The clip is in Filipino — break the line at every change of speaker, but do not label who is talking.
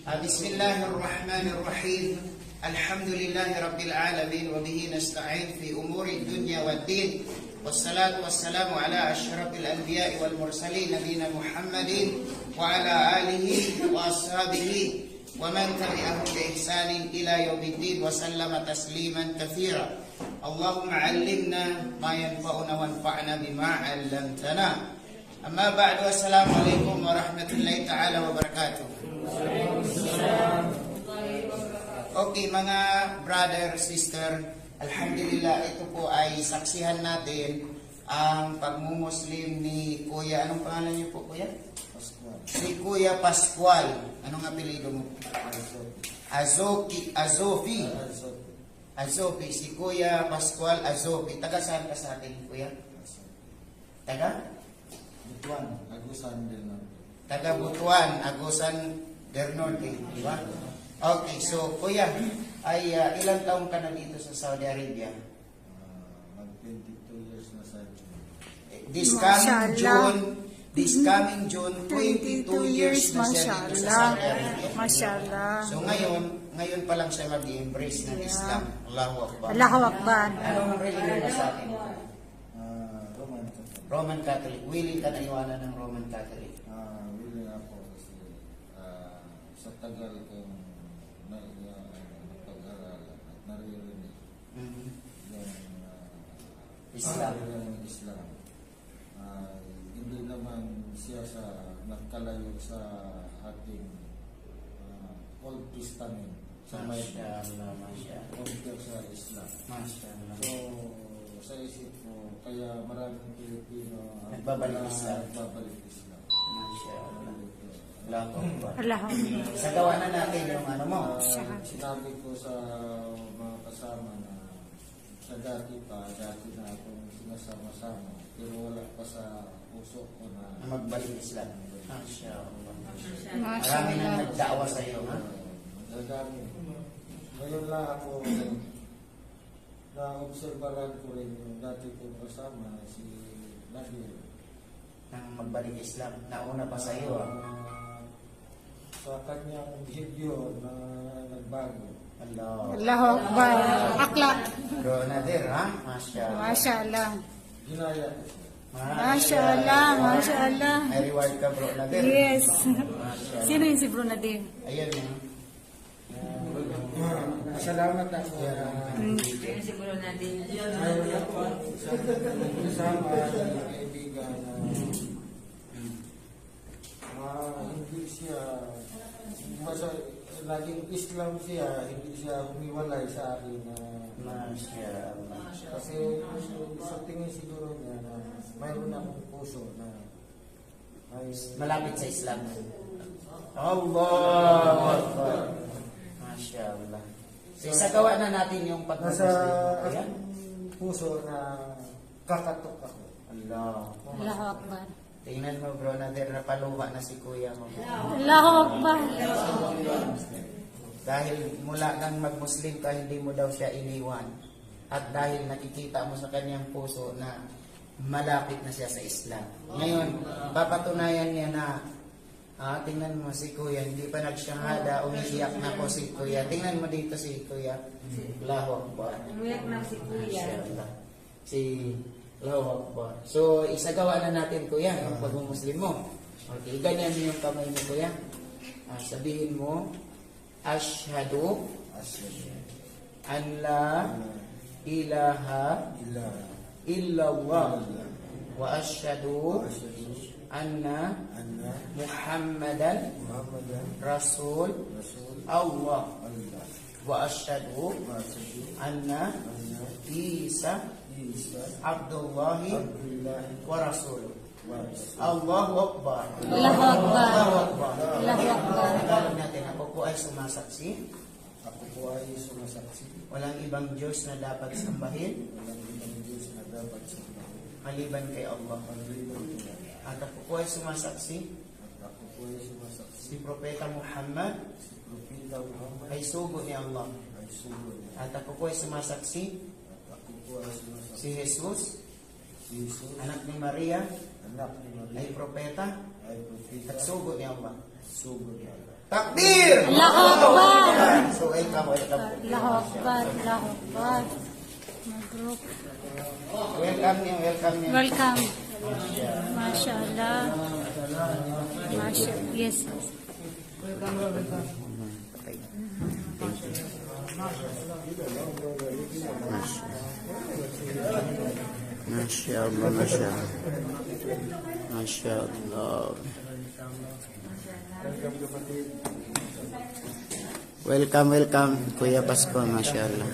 بسم الله الرحمن الرحيم. الحمد لله رب العالمين وبه نستعين في أمور الدنيا والدين والصلاة والسلام على أشرف الأنبياء والمرسلين نبينا محمد وعلى آله وأصحابه ومن تبعهم بإحسان إلى يوم الدين وسلم تسليما كثيرا. اللهم علمنا ما ينفعنا وانفعنا بما علمتنا. أما بعد والسلام عليكم ورحمة الله تعالى وبركاته. Okay mga brother, sister, alhamdulillah, ito po ay saksihan natin ang pagmumuslim ni Kuya. Anong pangalan niyo po, Kuya?
Pascual.
Si Kuya Pascual. Anong apelido mo? Azofi. Azofi. Si Kuya Pascual Azofi. Taga saan ka sa atin, Kuya? Taga?
Butuan, Agusan del Norte.
Taga Butuan, Agusan del Norte. Di ba? Okay, so Kuya, ay ilang taong ka na dito sa Saudi Arabia?
Mag-22 years na sa
This coming June, 22 years na siya dito sa Saudi Arabia.
Mashallah.
So ngayon pa lang siya mag-embrace ng Islam. Allahu Akbar.
Allahu Akbar.
Anong religion na sa atin?
Roman Catholic.
Roman Catholic. Willing ka na iwanan ng Roman Catholic?
Willing ako kasi sa tagal kong napag-aral at naririnig
Islam.
yung Islam. Hindi naman siya nagkalayo sa ating Old Testament sa may compare sa Islam.
Mashallah.
So, sa isip ko, kaya maraming Pilipino
Nagbabalik Islam.
Mashallah.
Allahu Akbar.
Allahu Akbar.
Sa gawa na natin yung ano mo.
Sinabi ko sa mga kasama na sa dati na akong sinasama-sama, pero wala pa sa puso ko na
Magbalik Islam. Mashallah. Marami na
Mashallah.
nagdaawa sa iyo, ha?
Dadami. Ngayon lang ako na-obserbaran ko rin yung dati kong kasama, si Nadir.
Nang magbalik Islam. Nauna pa sa iyo, ha?
Sa kanyang video na nagbago.
Allah.
Allahu Akbar. Akhlak.
Bro Nadir, ha? Mashallah.
Mashallah.
Ginaya ko siya.
Mashallah. Mashallah.
May reward ka, Bro Nadir.
Yes.
Mashallah.
Sino yun si Bro Nadir?
Ayun, ha?
Salamat ako.
Siguro natin.
Ayaw ako sa kasama ng kaibigan na hindi siya laging Islam siya, hindi siya humiwalay sa akin na
Mashallah.
kasi sa tingin siguro niya na mayroon akong puso na ay
Malapit sa Islam. Allahu Akbar. Mashallah. So, isagawa na natin yung
nasa
pagmamahal. Ayan.
aking puso na kakatok ako.
Allah.
Allahu Akbar.
Tingnan mo, Bro Nadir, napaluha na si Kuya mo.
Allahu Akbar.
Dahil mula nang mag-Muslim ka, hindi mo daw siya iniwan. At dahil nakikita mo sa kanyang puso na malapit na siya sa Islam. Ngayon, papatunayan niya na tingnan mo si Kuya, hindi pa nagsyahada, umiiyak na po si Kuya. Tingnan mo dito si Kuya. Allahu Akbar.
Umiyak na si Kuya.
Mashallah. Si Allahu Akbar. So, isagawa na natin, Kuya, yung pag-Muslim mo. Okay, ganyan yung kamay mo, Kuya. Sabihin mo, Ashhadu an la ilaha illallah wa ashhadu anna Muhammadan Rasul Allah wa ashhadu anna Isa Abdullahi wa Rasul. Allahu Akbar.
Allahu Akbar.
Allahu Akbar.
Allahu Akbar.
Tagalog natin, ako po ay sumasaksi.
Ako po ay sumasaksi.
Walang ibang Diyos na dapat sambahin
Walang ibang Diyos na dapat sambahin.
maliban kay Allah.
Maliban ko lang.
At ako po ay sumasaksi.
At ako po ay sumasaksi.
Si Propeta Muhammad
Si Propeta Muhammad
ay sugo ni Allah.
ay sugo niya.
At ako po ay sumasaksi.
At ako po ay sumasaksi.
Si Jesus,
Si Jesus,
anak ni Maria,
anak ni
ay
Maria,
propeta
ay propeta
at sugo ni Allah.
sugo niya.
Takbir!
Allahu Akbar.
So, welcome.
Allahu Akbar. Allahu Akbar. Mabruk.
Welcome niyo.
Welcome. MashaAllah. MashaAllah. Yes.
MasyaAllah, MasyaAllah. MasyaAllah. Welcome, Kuya Pasko, MasyaAllah.